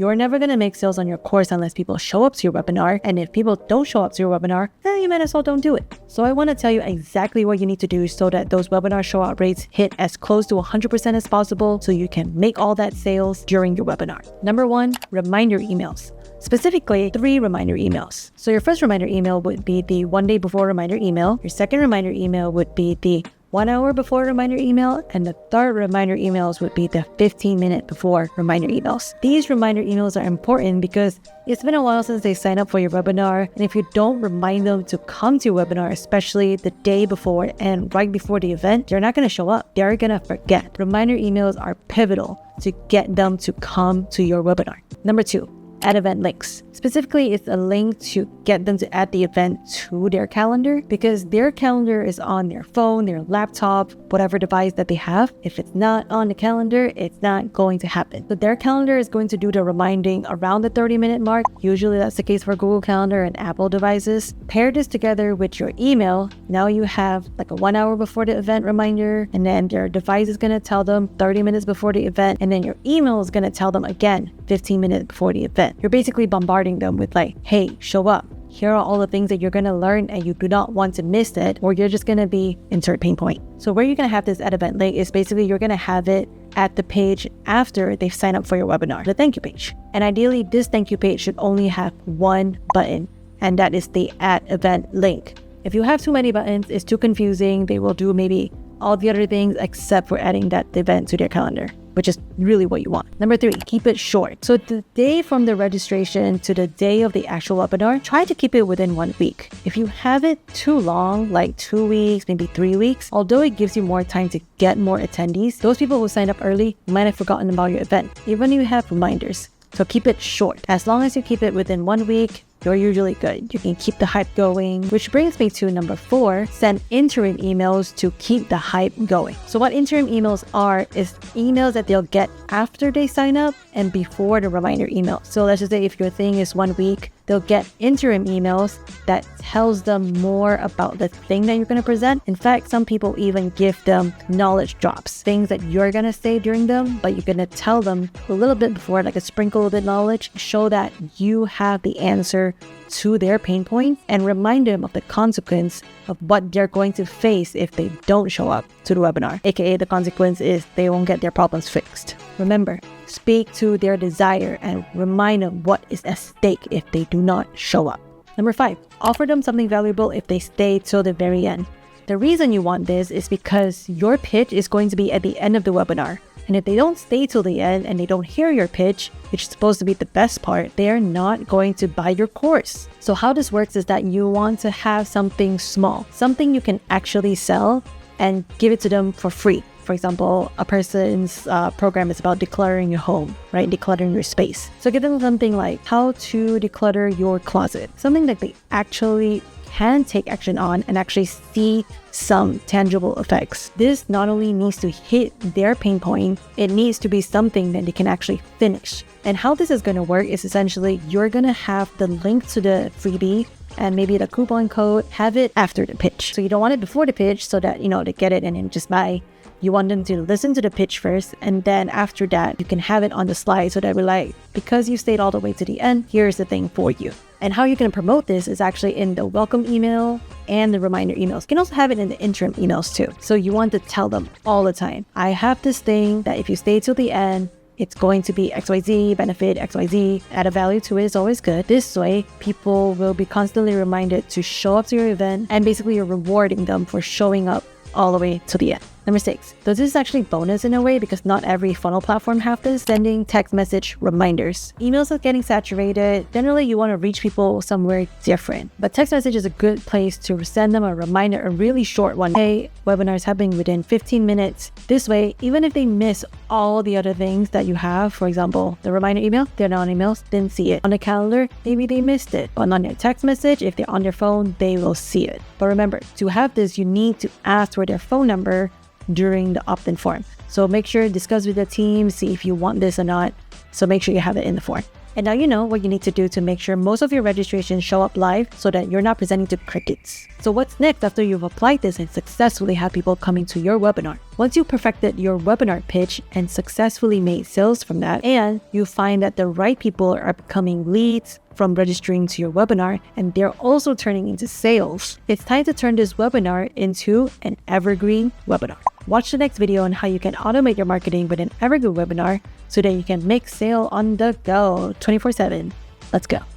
You're never going to make sales on your course unless people show up to your webinar. And if people don't show up to your webinar, then you might as well don't do it. So I want to tell you exactly what you need to do so that those webinar show out rates hit as close to 100% as possible so you can make all that sales during your webinar. Number 1, reminder emails. Specifically, 3 reminder emails. So your first reminder email would be the 1 day before reminder email. Your second reminder email would be the 1 hour before reminder email, and the third reminder emails would be the 15-minute before reminder emails. These reminder emails are important because it's been a while since they signed up for your webinar, and if you don't remind them to come to your webinar, especially the day before and right before the event, they're not going to show up. They're going to forget. Reminder emails are pivotal to get them to come to your webinar. Number 2, add event links. Specifically, it's a link to get them to add the event to their calendar because their calendar is on their phone, their laptop, whatever device that they have. If it's not on the calendar, it's not going to happen. So their calendar is going to do the reminding around the 30-minute mark. Usually that's the case for Google Calendar and Apple devices. Pair this together with your email. Now you have like a 1 hour before the event reminder, and then their device is going to tell them 30 minutes before the event, and then your email is going to tell them again 15 minutes before the event. You're basically bombarding them with like, hey, show up. Here are all the things that you're going to learn and you do not want to miss it, or you're just going to be insert pain point. So where you're going to have this at event link is basically you're going to have it at the page after they've signed up for your webinar, the thank you page. And ideally, this thank you page should only have one button, and that is the at event link. If you have too many buttons, it's too confusing. They will do maybe all the other things except for adding that event to their calendar, which is really what you want. Number 3, keep it short. So the day from the registration to the day of the actual webinar, try to keep it within 1 week. If you have it too long, like 2 weeks, maybe 3 weeks, although it gives you more time to get more attendees, those people who signed up early might have forgotten about your event, even if you have reminders. So keep it short. As long as you keep it within 1 week, you're usually good. You can keep the hype going, which brings me to number 4, send interim emails to keep the hype going. So what interim emails are is emails that they'll get after they sign up and before the reminder email. So let's just say if your thing is 1 week, they'll get interim emails that tells them more about the thing that you're going to present. In fact, some people even give them knowledge drops, things that you're going to say during them, but you're going to tell them a little bit before, like a sprinkle of the knowledge, show that you have the answer to their pain point and remind them of the consequence of what they're going to face if they don't show up to the webinar, aka the consequence is they won't get their problems fixed. Remember, speak to their desire and remind them what is at stake if they do not show up. Number 5, offer them something valuable if they stay till the very end. The reason you want this is because your pitch is going to be at the end of the webinar. And if they don't stay till the end and they don't hear your pitch, which is supposed to be the best part, they're not going to buy your course. So how this works is that you want to have something small, something you can actually sell and give it to them for free. For example, a person's program is about decluttering your home, right? Decluttering your space. So give them something like how to declutter your closet, something that they actually can take action on and actually see some tangible effects. This not only needs to hit their pain point, it needs to be something that they can actually finish. And how this is going to work is essentially you're going to have the link to the freebie and maybe the coupon code, have it after the pitch. So you don't want it before the pitch so that, they get it and then just buy. You want them to listen to the pitch first, and then after that, you can have it on the slide so that we're like, because you stayed all the way to the end, here's the thing for you. And how you can promote this is actually in the welcome email and the reminder emails. You can also have it in the interim emails too. So you want to tell them all the time, I have this thing that if you stay till the end, it's going to be XYZ, benefit XYZ, add a value to it is always good. This way, people will be constantly reminded to show up to your event, and basically you're rewarding them for showing up all the way to the end. Number 6. So this is actually bonus in a way because not every funnel platform have this. Sending text message reminders. Emails are getting saturated. Generally, you want to reach people somewhere different. But text message is a good place to send them a reminder, a really short one. Hey, webinar is happening within 15 minutes. This way, even if they miss all the other things that you have, for example, the reminder email, they're not on emails, didn't see it. On the calendar, maybe they missed it. But on their text message, if they're on their phone, they will see it. But remember, to have this, you need to ask for their phone number during the opt-in form. So make sure to discuss with the team, see if you want this or not. So make sure you have it in the form. And now you know what you need to do to make sure most of your registrations show up live so that you're not presenting to crickets. So what's next after you've applied this and successfully had people coming to your webinar? Once you perfected your webinar pitch and successfully made sales from that, and you find that the right people are becoming leads from registering to your webinar, and they're also turning into sales, it's time to turn this webinar into an evergreen webinar. Watch the next video on how you can automate your marketing with an evergreen webinar so that you can make sale on the go 24/7. Let's go.